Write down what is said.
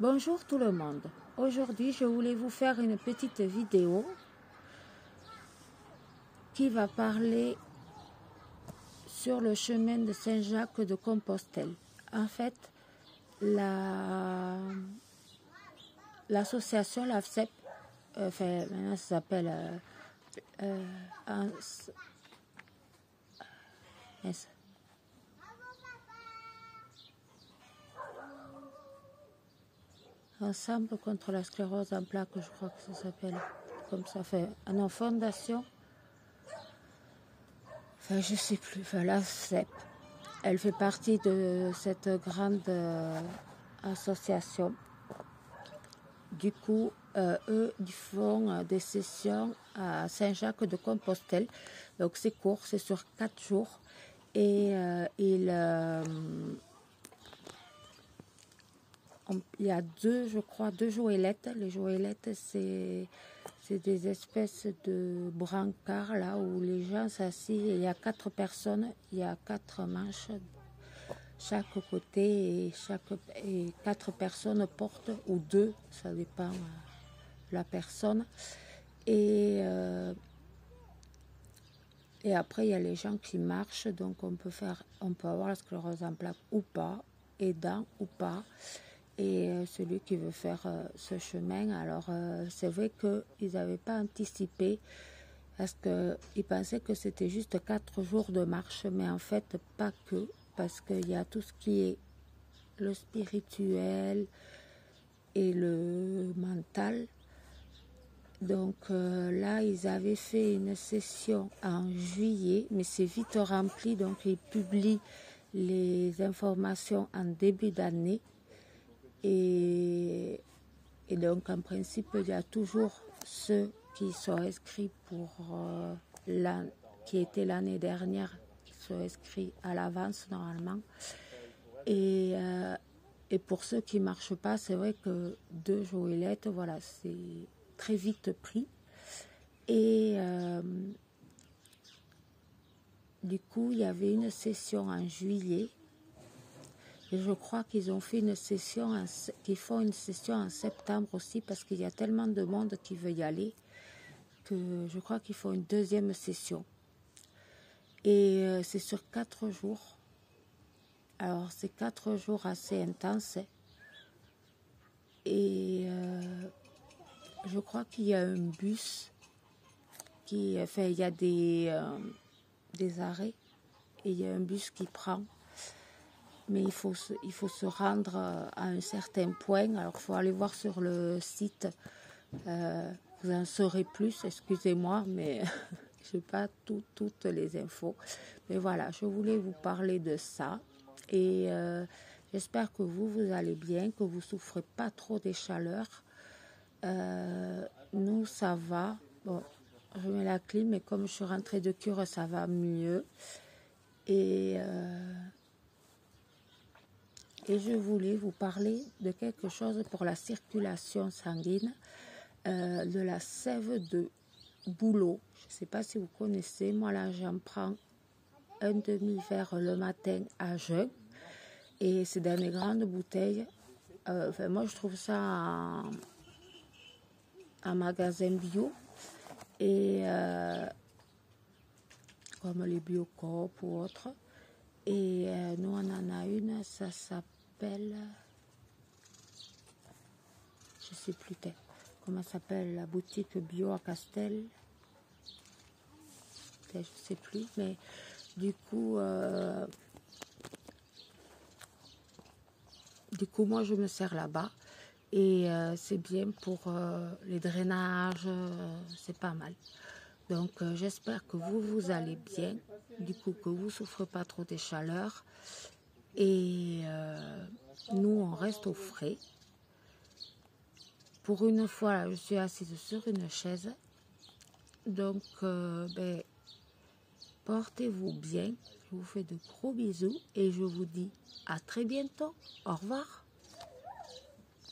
Bonjour tout le monde. Aujourd'hui, je voulais vous faire une petite vidéo qui va parler sur le chemin de Saint-Jacques de Compostelle. En fait, l'association l'AFCEP, enfin maintenant ça s'appelle Ensemble contre la sclérose en plaques, je crois que ça s'appelle comme ça, fait non, fondation, enfin je sais plus, enfin l'AFCEP. Elle fait partie de cette grande association. Du coup, eux, ils font des sessions à Saint-Jacques-de-Compostelle. Donc, c'est court, c'est sur 4 jours. Et il y a deux joëlettes. Les joëlettes, c'est des espèces de brancards, là, où les gens s'assient. Il y a 4 personnes, il y a 4 manches chaque côté et 4 personnes portent, ou 2, ça dépend de la personne. Et après, il y a les gens qui marchent, donc on peut avoir la sclérose en plaques ou pas, aidant ou pas. Et celui qui veut faire ce chemin, alors c'est vrai qu'ils n'avaient pas anticipé, parce qu'ils pensaient que c'était juste 4 jours de marche, mais en fait, pas que. Parce qu'il y a tout ce qui est le spirituel et le mental. Donc là, ils avaient fait une session en juillet, mais c'est vite rempli, donc ils publient les informations en début d'année. Et donc, en principe, il y a toujours ceux qui sont inscrits pour qui étaient l'année dernière, sont inscrits à l'avance normalement. Et pour ceux qui ne marchent pas, c'est vrai que 2 joëlettes, voilà, c'est très vite pris. Et du coup, il y avait une session en juillet. Et je crois qu'ils ont fait qu'ils font une session en septembre aussi, parce qu'il y a tellement de monde qui veut y aller, que je crois qu'ils font une deuxième session. Et c'est sur 4 jours. Alors, c'est 4 jours assez intenses. Et je crois qu'il y a un bus il y a des arrêts. Et il y a un bus qui prend. Mais il faut se rendre à un certain point. Alors, il faut aller voir sur le site. Vous en saurez plus, excusez-moi, mais je n'ai pas toutes les infos. Mais voilà, je voulais vous parler de ça. Et j'espère que vous allez bien, que vous ne souffrez pas trop des chaleurs. Nous, ça va. Bon, je mets la clim, mais comme je suis rentrée de cure, ça va mieux. Et je voulais vous parler de quelque chose pour la circulation sanguine, de la sève de bouleau. Je ne sais pas si vous connaissez, moi là j'en prends un demi-verre le matin à jeun, et c'est dans des grandes bouteilles. Moi je trouve ça en magasin bio, et comme les Biocoop ou autres. Et nous on en a une, ça s'appelle, je sais plus comment s'appelle la boutique bio à Castel, je sais plus, mais du coup moi je me sers là-bas, et c'est bien pour les drainages, c'est pas mal. Donc j'espère que vous allez bien, du coup que vous ne souffrez pas trop des chaleurs, et nous on reste au frais. Pour une fois là, je suis assise sur une chaise, donc portez-vous bien, je vous fais de gros bisous et je vous dis à très bientôt, au revoir.